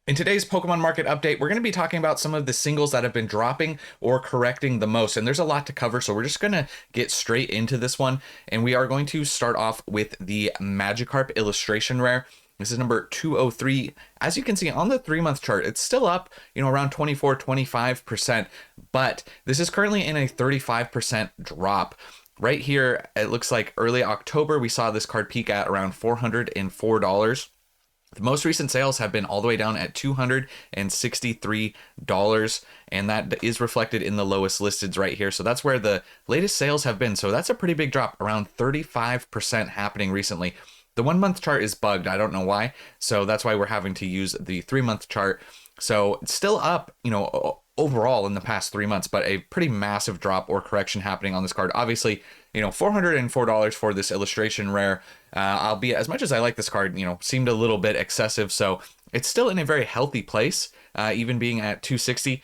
In today's Pokemon Market Update, we're going to be talking about some of the singles that have been dropping or correcting the most. And there's a lot to cover, so we're just going to get straight into this one. And we are going to start off with the Magikarp illustration rare. This is number 203. As you can see on the 3-month chart, it's still up, around 24, 25%. But this is currently in a 35% drop. Right here, it looks like early October, we saw this card peak at around $404. The most recent sales have been all the way down at $263, and that is reflected in the lowest listeds right here. So that's where the latest sales have been. So that's a pretty big drop, around 35% happening recently. The 1-month chart is bugged. I don't know why. So that's why we're having to use the 3-month chart. So it's still up, overall in the past 3 months, but a pretty massive drop or correction happening on this card. Obviously, $404 for this illustration rare. Albeit, as much as I like this card, seemed a little bit excessive. So it's still in a very healthy place, even being at $260.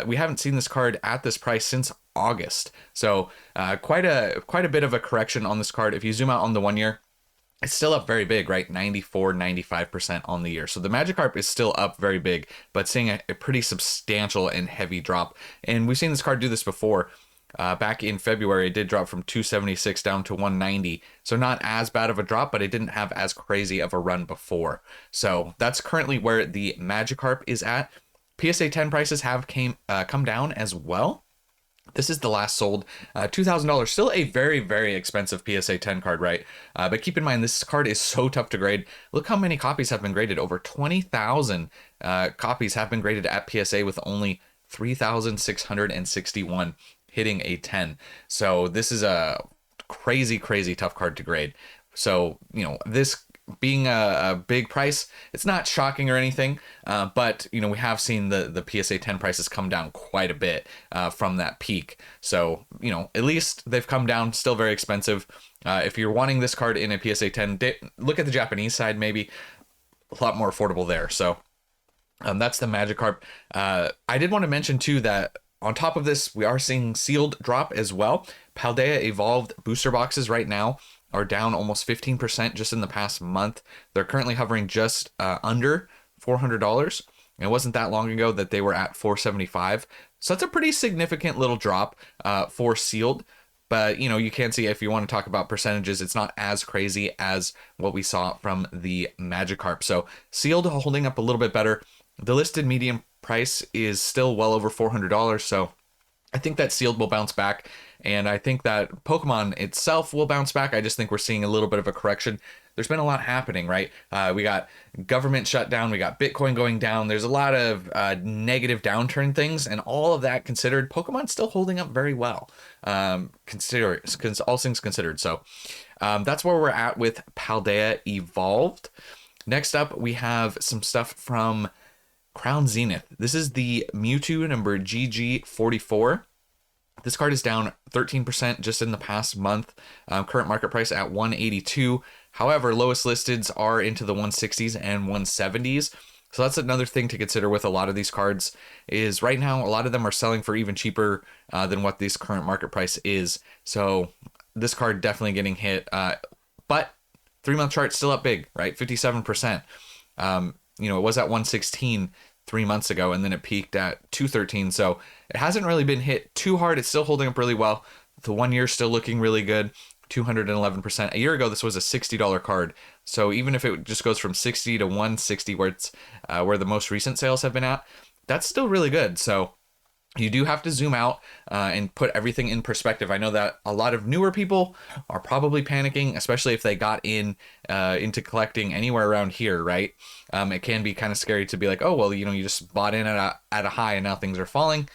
We haven't seen this card at this price since August. So quite a bit of a correction on this card. If you zoom out on the 1 year, it's still up very big, right? 94, 95% on the year. So the Magikarp is still up very big, but seeing a pretty substantial and heavy drop. And we've seen this card do this before. Back in February, it did drop from 276 down to 190. So not as bad of a drop, but it didn't have as crazy of a run before. So that's currently where the Magikarp is at. PSA 10 prices have come down as well. This is the last sold, $2,000. Still a very, very expensive PSA 10 card, right? But keep in mind, this card is so tough to grade. Look how many copies have been graded. Over 20,000 copies have been graded at PSA with only 3,661 hitting a 10. So this is a crazy, crazy tough card to grade. So, this being a big price, it's not shocking or anything, but we have seen the PSA 10 prices come down quite a bit from that peak. So at least they've come down. Still very expensive. If you're wanting this card in a PSA 10, look at the Japanese side, maybe a lot more affordable there. So that's the Magikarp. I did want to mention too that on top of this, we are seeing sealed drop as well. Paldea Evolved booster boxes right now are down almost 15% just in the past month. They're currently hovering just under $400. And it wasn't that long ago that they were at $475. So that's a pretty significant little drop for sealed. But, you can see, if you want to talk about percentages, it's not as crazy as what we saw from the Magikarp. So sealed holding up a little bit better. The listed medium price is still well over $400. So I think that sealed will bounce back. And I think that Pokemon itself will bounce back. I just think we're seeing a little bit of a correction. There's been a lot happening, right? We got government shutdown. We got Bitcoin going down. There's a lot of negative downturn things. And all of that considered, Pokemon's still holding up very well. All things considered. So that's where we're at with Paldea Evolved. Next up, we have some stuff from Crown Zenith. This is the Mewtwo number GG44. This card is down 13% just in the past month. Current market price at 182. However, lowest listeds are into the 160s and 170s. So that's another thing to consider with a lot of these cards is right now, a lot of them are selling for even cheaper than what this current market price is. So this card definitely getting hit. But 3-month chart still up big, right? 57%. It was at 116 3 months ago, and then it peaked at 213. So it hasn't really been hit too hard. It's still holding up really well. The 1 year still looking really good, 211%. A year ago, this was a $60 card. So even if it just goes from 60 to 160, where it's where the most recent sales have been at, that's still really good. So you do have to zoom out and put everything in perspective. I know that a lot of newer people are probably panicking, especially if they got into collecting anywhere around here, right? It can be kind of scary to be like, oh, well, you just bought in at a high and now things are falling.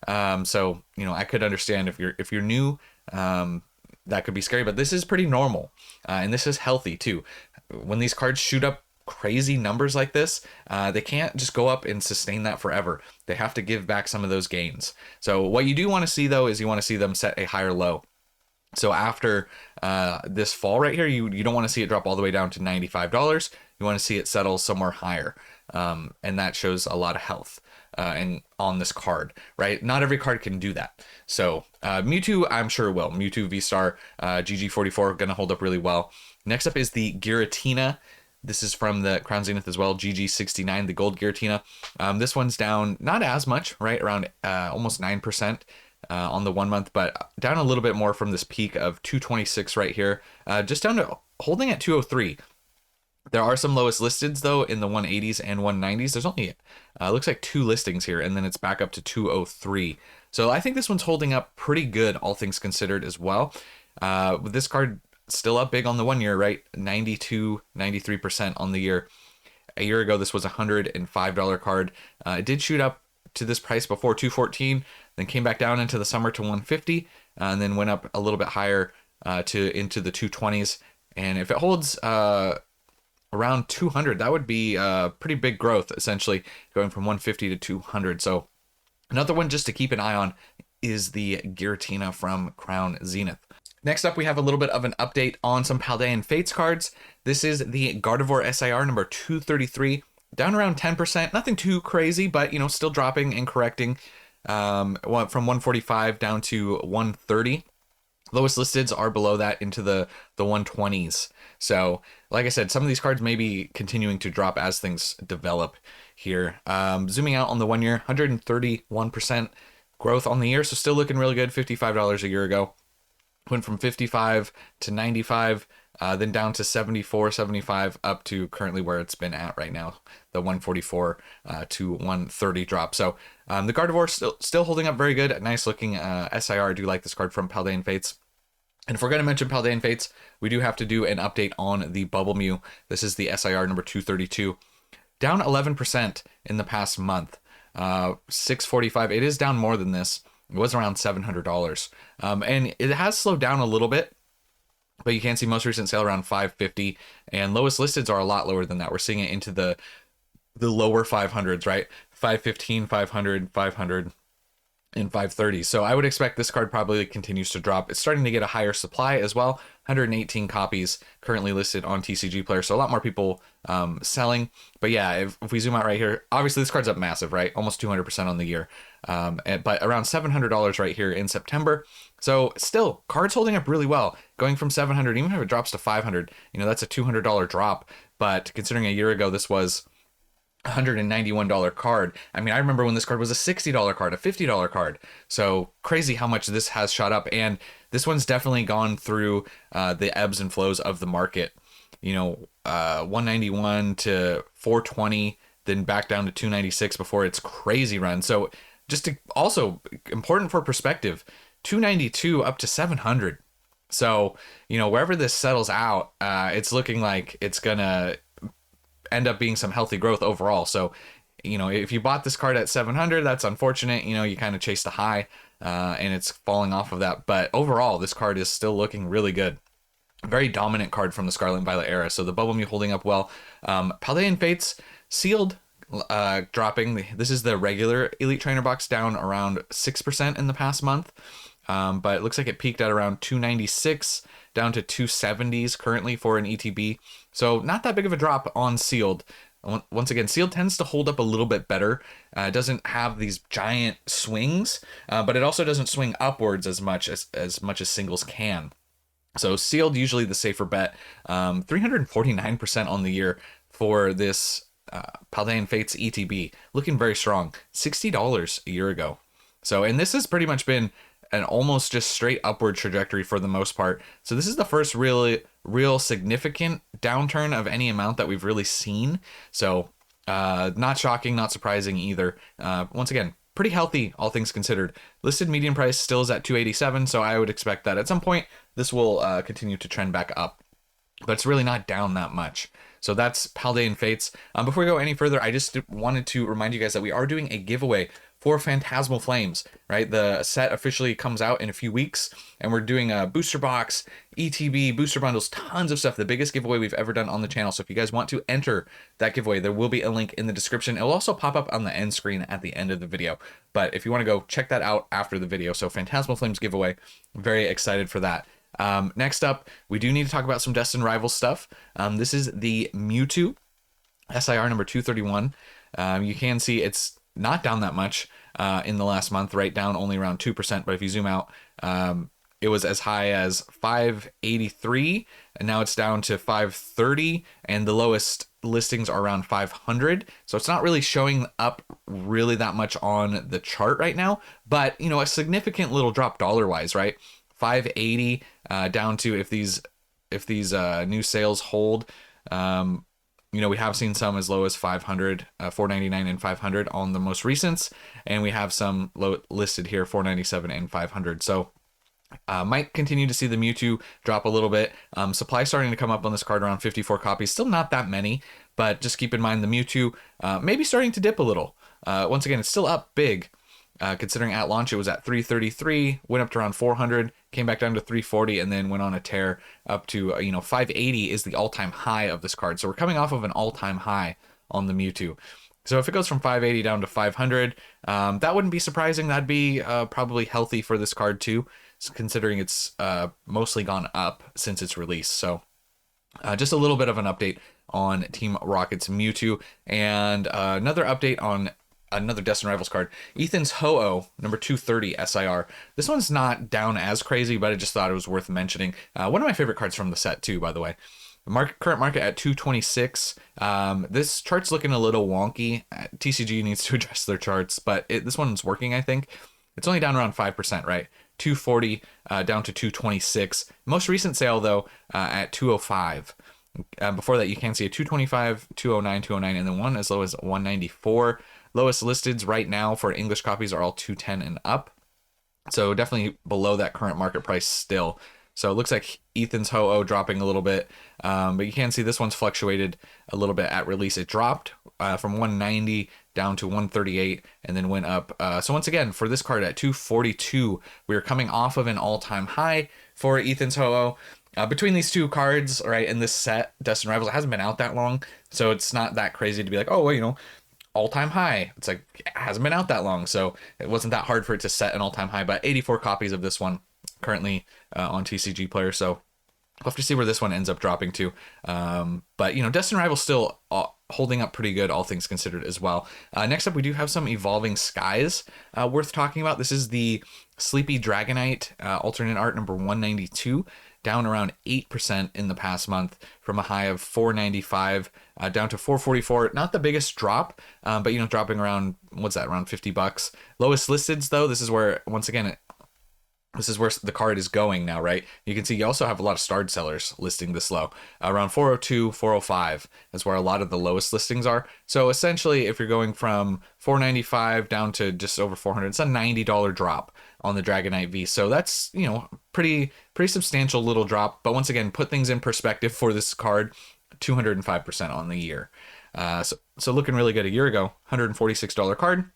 So I could understand if you're new, that could be scary, but this is pretty normal, and this is healthy too. When these cards shoot up crazy numbers like this, they can't just go up and sustain that forever. They have to give back some of those gains. So what you do want to see though is you want to see them set a higher low. So after this fall right here, you don't want to see it drop all the way down to $95. You want to see it settle somewhere higher, and that shows a lot of health and on this card, right? Not every card can do that. So Mewtwo, I'm sure will. Mewtwo V-Star, GG44 going to hold up really well. Next up is the Giratina. This is from the Crown Zenith as well, GG69, the gold Giratina. This one's down not as much, right? Around almost 9% on the 1 month, but down a little bit more from this peak of 226 right here. Just down to holding at 203. There are some lowest listeds though in the 180s and 190s. There's only looks like 2 listings here, and then it's back up to 203. So I think this one's holding up pretty good, all things considered as well. With this card still up big on the 1 year, right? 92, 93% on the year. A year ago, this was a $105 card. It did shoot up to this price before, 214, then came back down into the summer to 150, and then went up a little bit higher into the 220s. And if it holds around 200, that would be pretty big growth, essentially going from 150 to 200. So another one just to keep an eye on is the Giratina from Crown Zenith. Next up, we have a little bit of an update on some Paldean Fates cards. This is the Gardevoir SIR number 233, down around 10%. Nothing too crazy, but, you know, still dropping and correcting from 145 down to 130. Lowest listeds are below that into the 120s. So, like I said, some of these cards may be continuing to drop as things develop here. Zooming out on the 1 year, 131% growth on the year, so still looking really good. $55 a year ago. Went from 55 to 95, then down to 74, 75, up to currently where it's been at right now, the 144 to 130 drop. So the Gardevoir still holding up very good. Nice looking SIR. I do like this card from Paldean Fates. And if we're going to mention Paldean Fates, we do have to do an update on the Bubble Mew. This is the SIR number 232. Down 11% in the past month. 645. It is down more than this. It was around $700. And it has slowed down a little bit, but you can see most recent sale around 550, and lowest listeds are a lot lower than that. We're seeing it into the lower 500s, right? 515, 500, 500, and 530. So I would expect this card probably continues to drop. It's starting to get a higher supply as well. 118 copies currently listed on TCG Player, so a lot more people selling. But yeah, if we zoom out right here, obviously this card's up massive, right? Almost 200% on the year. But around $700 right here in September. So still, cards holding up really well. Going from 700, even if it drops to 500, you know, that's a $200 drop. But considering a year ago this was $191 card. I mean, I remember when this card was a $60 card, a $50 card. So crazy how much this has shot up. And this one's definitely gone through the ebbs and flows of the market. You know, 191 to 420, then back down to 296 before its crazy run. So just to, also important for perspective, 292 up to 700. So, you know, wherever this settles out, it's looking like it's gonna end up being some healthy growth overall. So, you know, if you bought this card at 700, that's unfortunate. You know, you kind of chased the high and it's falling off of that. But overall, this card is still looking really good. Very dominant card from the Scarlet and Violet era. So the Bubble Mew holding up well. Paldean Fates sealed, dropping. This is the regular Elite Trainer box, down around 6% in the past month. But it looks like it peaked at around 296 down to 270s currently for an ETB. So not that big of a drop on sealed. Once again, sealed tends to hold up a little bit better. It doesn't have these giant swings, but it also doesn't swing upwards as much as singles can. So sealed usually the safer bet. 349% on the year for this Paldean Fates ETB, looking very strong. $60 a year ago. So, and this has pretty much been an almost just straight upward trajectory for the most part. So this is the first real significant downturn of any amount that we've really seen. So not shocking, not surprising either. Once again, pretty healthy, all things considered. Listed median price still is at 287, so I would expect that at some point this will continue to trend back up. But it's really not down that much. So that's Paldean Fates. Before we go any further, I just wanted to remind you guys that we are doing a giveaway for Phantasmal Flames, right? The set officially comes out in a few weeks, and we're doing a booster box, ETB, booster bundles, tons of stuff. The biggest giveaway we've ever done on the channel. So if you guys want to enter that giveaway, there will be a link in the description. It will also pop up on the end screen at the end of the video. But if you want to go check that out after the video. So Phantasmal Flames giveaway, very excited for that. Next up, we do need to talk about some Destined Rivals stuff. This is the Mewtwo SIR number 231. You can see it's not down that much in the last month, right? Down only around 2%. But if you zoom out, it was as high as 583, and now it's down to 530, and the lowest listings are around 500. So it's not really showing up really that much on the chart right now, but you know, a significant little drop dollar wise, right? 580 down to, if these new sales hold, you know, we have seen some as low as 500, 499 and 500 on the most recents, and we have some listed here, 497 and 500. So might continue to see the Mewtwo drop a little bit. Supply starting to come up on this card, around 54 copies. Still not that many, but just keep in mind the Mewtwo maybe starting to dip a little. Once again, it's still up big. Considering at launch it was at 333, went up to around 400, came back down to 340, and then went on a tear up to 580 is the all-time high of this card. So we're coming off of an all-time high on the Mewtwo. So if it goes from 580 down to 500, that wouldn't be surprising. That'd be probably healthy for this card too, considering it's mostly gone up since its release. So just a little bit of an update on Team Rocket's Mewtwo, and another update on another Destined Rivals card, Ethan's Ho-Oh, number 230 SIR. This one's not down as crazy, but I just thought it was worth mentioning. One of my favorite cards from the set too, by the way. Current market at 226. This chart's looking a little wonky. TCG needs to adjust their charts, but this one's working, I think. It's only down around 5%, right? 240 down to 226. Most recent sale, though, at 205. Before that, you can see a 225, 209, 209, and then one as low as 194. Lowest listeds right now for English copies are all 210 and up. So definitely below that current market price still. So it looks like Ethan's Ho-Oh dropping a little bit. But you can see this one's fluctuated a little bit at release. It dropped from 190 down to 138 and then went up. So once again, for this card at 242, we are coming off of an all-time high for Ethan's Ho-Oh. Between these two cards, right, in this set, Destined Rivals, it hasn't been out that long. So it's not that crazy to be like, oh, well, all-time high. It's like, it hasn't been out that long, so it wasn't that hard for it to set an all-time high. But 84 copies of this one currently on TCG Player, so we'll have to see where this one ends up dropping to. But Destined Rivals still holding up pretty good, all things considered, as well. Next up, we do have some Evolving Skies worth talking about. This is the Sleepy Dragonite alternate art number 192, down around 8% in the past month, from a high of 495 down to 444. Not the biggest drop, but dropping around, what's that, around $50. Lowest listeds, though, this is where, once again, this is where the card is going now, right? You can see you also have a lot of starred sellers listing this low. Around 402, 405 is where a lot of the lowest listings are. So essentially, if you're going from 495 down to just over 400, it's a $90 drop on the Dragonite V. So that's, pretty substantial little drop. But once again, put things in perspective for this card, 205% on the year. So looking really good a year ago, $146 card.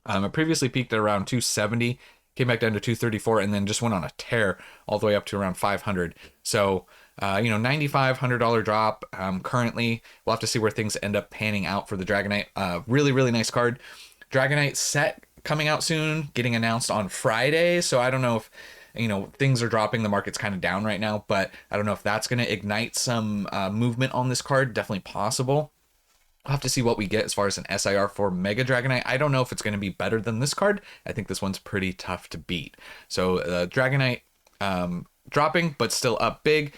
It previously peaked at around 270, came back down to 234, and then just went on a tear all the way up to around 500. So, $95, $100 drop. Currently, we'll have to see where things end up panning out for the Dragonite. Really, really nice card. Dragonite set coming out soon, getting announced on Friday. So I don't know if, things are dropping. The market's kind of down right now, but I don't know if that's going to ignite some movement on this card. Definitely possible. I'll have to see what we get as far as an SIR for Mega Dragonite. I don't know if it's going to be better than this card. I think this one's pretty tough to beat. So Dragonite dropping, but still up big.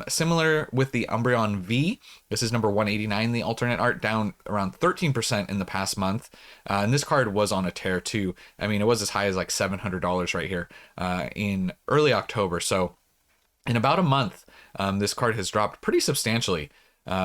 Similar with the Umbreon V. This is number 189, the alternate art, down around 13% in the past month. And this card was on a tear too. I mean, it was as high as like $700 right here in early October. So in about a month, this card has dropped pretty substantially.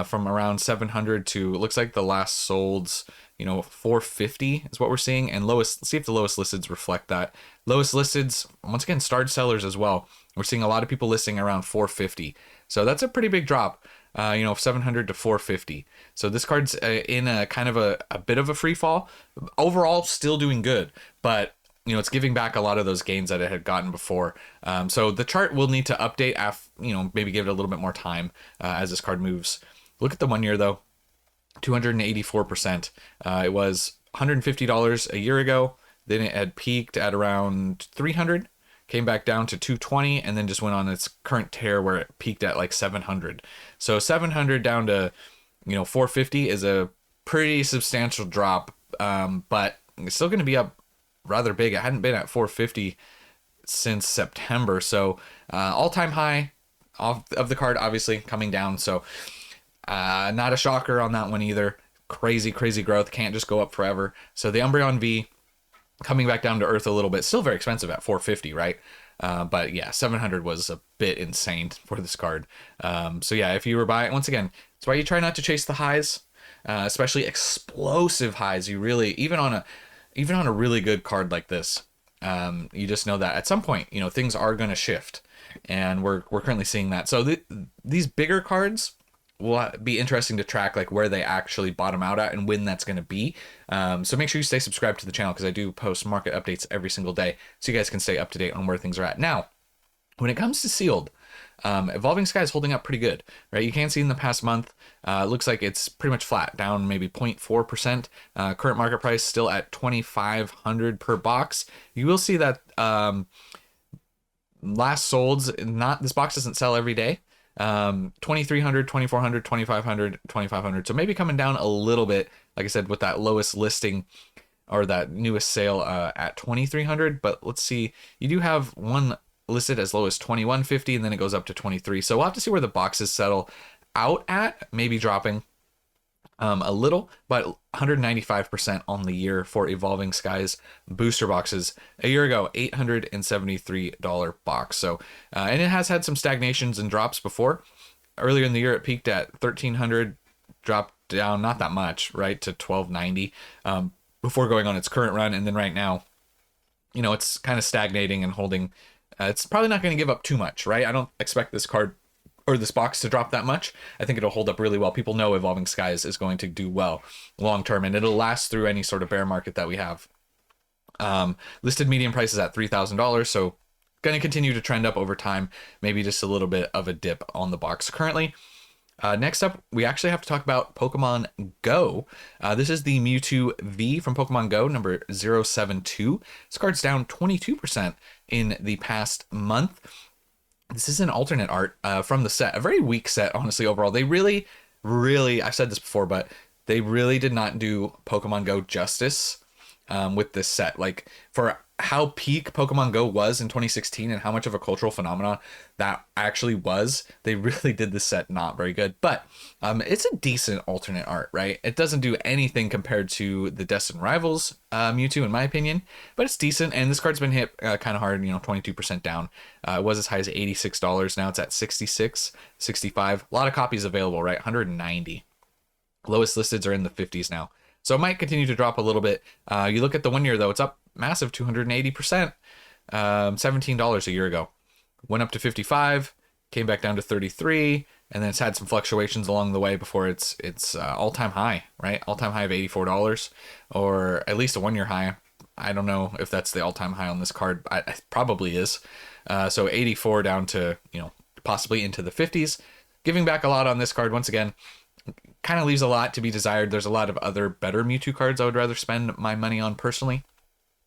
From around 700 to, it looks like the last sold's, 450 is what we're seeing. And lowest, let's see if the lowest listeds reflect that. Lowest listeds, once again, starred sellers as well. We're seeing a lot of people listing around 450. So that's a pretty big drop, 700 to 450. So this card's in a kind of a bit of a free fall. Overall, still doing good, but it's giving back a lot of those gains that it had gotten before. So the chart will need to update, maybe give it a little bit more time as this card moves. Look at the 1 year, though. 284%. It was $150 a year ago. Then it had peaked at around 300, came back down to 220, and then just went on its current tear where it peaked at like 700. So 700 down to, 450 is a pretty substantial drop, but it's still going to be up rather big. It hadn't been at 450 since September. So all-time high of the card, obviously coming down. So not a shocker on that one either. Crazy growth. Can't just go up forever. So the Umbreon V coming back down to earth a little bit. Still very expensive at $450, right? But yeah, 700 was a bit insane for this card. So yeah, if you were buying, once again, that's why you try not to chase the highs, especially explosive highs. You really, even on a really good card like this, you just know that at some point, you know, things are going to shift, and we're currently seeing that. So these bigger cards will be interesting to track, like where they actually bottom out at and when that's going to be. So make sure you stay subscribed to the channel, because I do post market updates every single day, so you guys can stay up to date on where things are at. Now, when it comes to sealed, Evolving Sky is holding up pretty good, right? You can see in the past month, it looks like it's pretty much flat, down maybe 0.4%. Current market price still at $2,500 per box. You will see that last solds, not, this box doesn't sell every day. 2,300, 2,400, 2,500, 2,500. So maybe coming down a little bit, like I said, with that lowest listing or that newest sale at 2,300. But let's see, you do have one listed as low as 2,150, and then it goes up to 23. So we'll have to see where the boxes settle out at, maybe dropping a little, but 195% on the year for Evolving Skies booster boxes. A year ago, $873 box. So, and it has had some stagnations and drops before. Earlier in the year, it peaked at 1,300, dropped down not that much, right, to 1,290 before going on its current run. And then right now, you know, it's kind of stagnating and holding. It's probably not going to give up too much, right? I don't expect this card or this box to drop that much. I think it'll hold up really well. People know Evolving Skies is going to do well long term, and it'll last through any sort of bear market that we have. Listed median price is at $3,000, so going to continue to trend up over time. Maybe just a little bit of a dip on the box currently. Next up, we actually have to talk about Pokemon Go. This is the Mewtwo V from Pokemon Go, number 072. This card's down 22% in the past month. This is an alternate art from the set. A very weak set, honestly, overall. They really, I've said this before, but they really did not do Pokemon Go justice with this set. Like, for how peak Pokemon Go was in 2016 and how much of a cultural phenomenon that actually was, they really did this set not very good. But it's a decent alternate art, right? It doesn't do anything compared to the Destined Rivals Mewtwo, in my opinion, but it's decent. And this card's been hit kind of hard, you know, 22% down. It was as high as $86. Now it's at 66, 65. A lot of copies available, right? 190. Lowest listeds are in the 50s now. So it might continue to drop a little bit. You look at the 1 year, though, it's up massive 280%. $17 a year ago. Went up to 55, came back down to 33, and then it's had some fluctuations along the way before it's all-time high, right? All-time high of $84, or at least a 1 year high. I don't know if that's the all-time high on this card. It probably is. So 84 down to, you know, possibly into the 50s. Giving back a lot on this card once again. Kind of leaves a lot to be desired. There's a lot of other better Mewtwo cards I would rather spend my money on personally.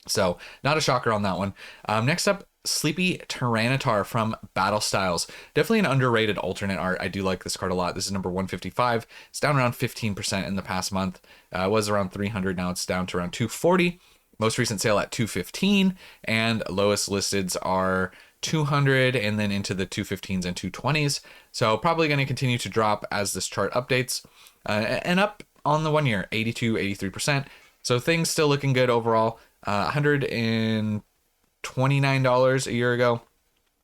So not a shocker on that one. Next up, Sleepy Tyranitar from Battle Styles. Definitely an underrated alternate art. I do like this card a lot. This is number 155. It's down around 15% in the past month. It was around 300. Now it's down to around 240. Most recent sale at 215. And lowest listeds are 200 and then into the 215s and 220s. So probably going to continue to drop as this chart updates. And up on the 1 year, 82, 83%. So things still looking good overall. $129 a year ago.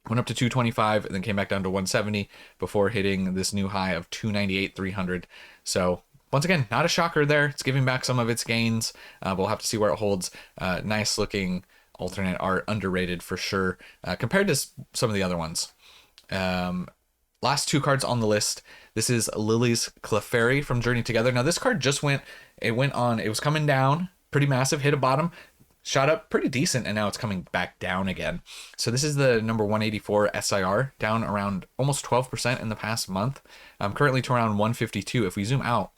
Went up to 225 and then came back down to 170 before hitting this new high of 298, 300. So once again, not a shocker there. It's giving back some of its gains. We'll have to see where it holds. Nice looking alternate art, underrated for sure, compared to some of the other ones. Last two cards on the list. This is Lily's Clefairy from Journey Together. Now this card just it was coming down pretty massive, hit a bottom, shot up pretty decent, and now it's coming back down again. So this is the number 184 SIR, down around almost 12% in the past month. Currently to around 152. If we zoom out,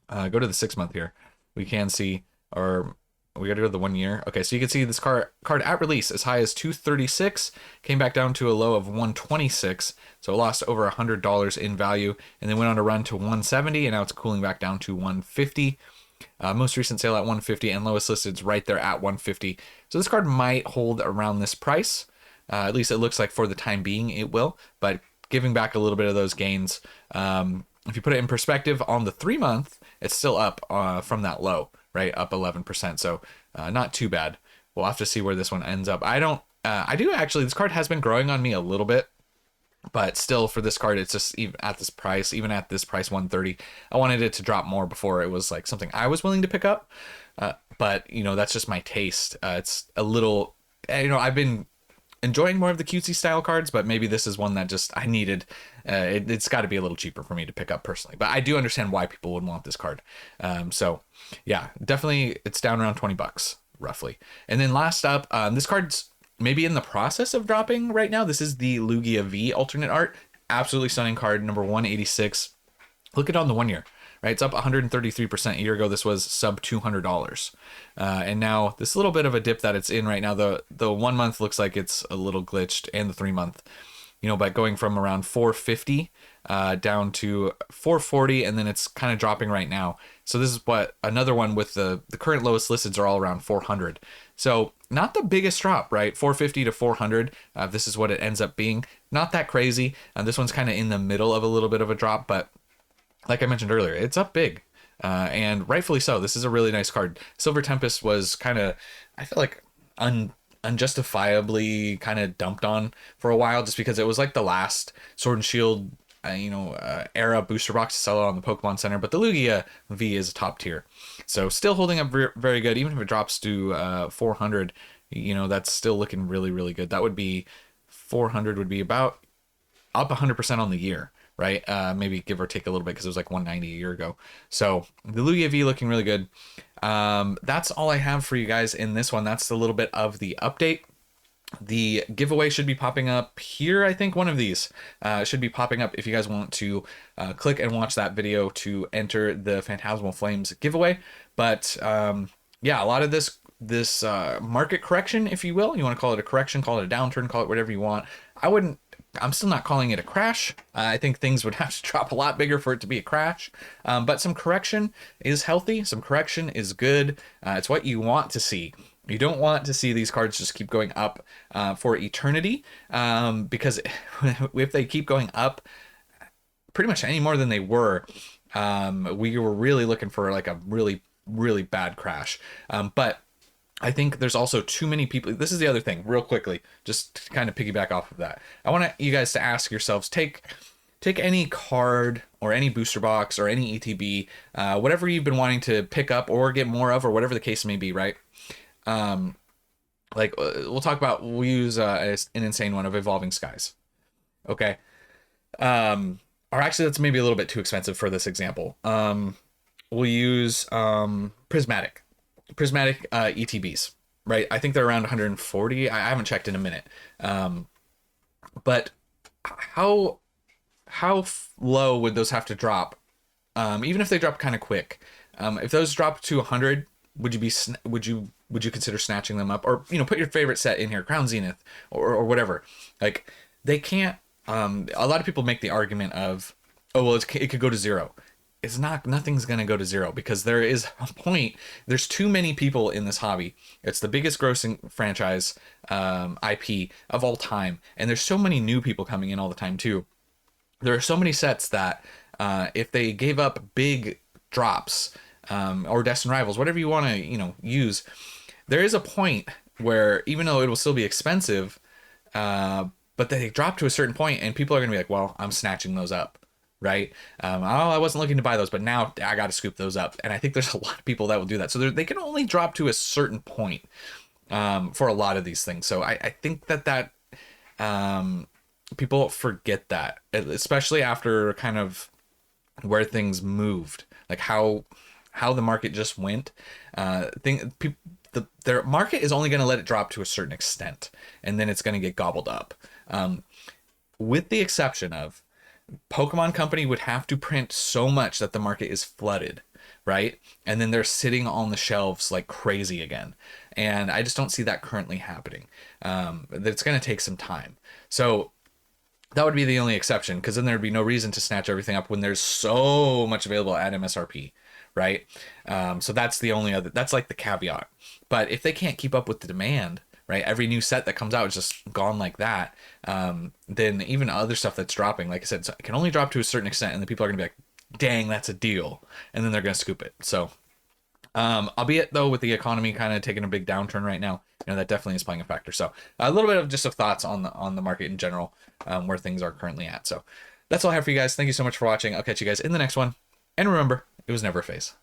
go to the 6 month here, we can see, or we got to go to the 1 year. Okay, so you can see this card at release as high as 236, came back down to a low of 126, so it lost over $100 in value, and then went on to run to 170, and now it's cooling back down to 150. Most recent sale at 150, and lowest listed's right there at 150. So this card might hold around this price. At least it looks like for the time being it will, but giving back a little bit of those gains. If you put it in perspective, on the 3-month, it's still up from that low, right? Up 11%. So not too bad. We'll have to see where this one ends up. I do actually, this card has been growing on me a little bit, but still for this card, it's just even at this price, 130, I wanted it to drop more before it was like something I was willing to pick up. But you know, that's just my taste. It's a little, you know, I've been enjoying more of the cutesy style cards, but maybe this is one that just I needed. It's got to be a little cheaper for me to pick up personally, but I do understand why people would want this card. So yeah, definitely it's down around 20 bucks roughly. And then last up, this card's maybe in the process of dropping right now. This is the Lugia V alternate art. Absolutely stunning card, number 186. Look at it on the 1 year, right? It's up 133%. A year ago, this was sub $200. And now this little bit of a dip that it's in right now, the 1 month looks like it's a little glitched, and the 3 month, you know, but going from around 450 down to 440, and then it's kind of dropping right now. So this is what another one with the current lowest listeds are all around 400. So not the biggest drop, right? 450 to 400. This is what it ends up being. Not that crazy. This one's kind of in the middle of a little bit of a drop, but like I mentioned earlier, it's up big, and rightfully so. This is a really nice card. Silver Tempest was kind of, I feel like, unjustifiably kind of dumped on for a while, just because it was like the last Sword and Shield, era booster box to sell on the Pokemon Center. But the Lugia V is top tier, so still holding up very good. Even if it drops to 400, you know, that's still looking really, really good. That would be 400 would be about up 100% on the year. Right? Maybe give or take a little bit, because it was like 190 a year ago. So the Lugia V looking really good. That's all I have for you guys in this one. That's a little bit of the update. The giveaway should be popping up here. I think one of these should be popping up if you guys want to click and watch that video to enter the Phantasmal Flames giveaway. But yeah, a lot of this market correction, if you will, you want to call it a correction, call it a downturn, call it whatever you want. I'm still not calling it a crash. I think things would have to drop a lot bigger for it to be a crash. But some correction is healthy. Some correction is good. It's what you want to see. You don't want to see these cards just keep going up for eternity, because if they keep going up pretty much any more than they were, we were really looking for like a really, really bad crash. But I think there's also too many people. This is the other thing, real quickly, just to kind of piggyback off of that. I want you guys to ask yourselves, take any card or any booster box or any ETB, whatever you've been wanting to pick up or get more of, or whatever the case may be, right? Like we'll use an insane one of Evolving Skies. Okay. Or actually, that's maybe a little bit too expensive for this example. We'll use Prismatic ETBs, right? I think they're around 140. I haven't checked in a minute. But how low would those have to drop? Even if they drop kind of quick, if those drop to 100, would you consider snatching them up, or, you know, put your favorite set in here, Crown Zenith or whatever? Like, they can't. A lot of people make the argument of, oh well, it could go to 0. It's not, nothing's going to go to 0, because there is a point. There's too many people in this hobby. It's the biggest grossing franchise IP of all time. And there's so many new people coming in all the time too. There are so many sets that if they gave up big drops, or Destined Rivals, whatever you want to, you know, use, there is a point where, even though it will still be expensive, but they drop to a certain point and people are going to be like, well, I'm snatching those up. Right? I wasn't looking to buy those, but now I got to scoop those up. And I think there's a lot of people that will do that. So they can only drop to a certain point for a lot of these things. So I think that people forget that, especially after kind of where things moved, like how the market just went. Their market is only going to let it drop to a certain extent, and then it's going to get gobbled up. With the exception of Pokemon Company would have to print so much that the market is flooded, right? And then they're sitting on the shelves like crazy again. And I just don't see that currently happening. It's going to take some time. So that would be the only exception, because then there'd be no reason to snatch everything up when there's so much available at MSRP, right? So that's the only other, that's like the caveat. But if they can't keep up with the demand, right? Every new set that comes out is just gone like that. Then even other stuff that's dropping, like I said, it can only drop to a certain extent, and then people are gonna be like, dang, that's a deal, and then they're gonna scoop it. So albeit though with the economy kind of taking a big downturn right now, that definitely is playing a factor. So a little bit of just of thoughts on the market in general, where things are currently at. So that's all I have for you guys. Thank you so much for watching. I'll catch you guys in the next one, and remember, it was never a phase.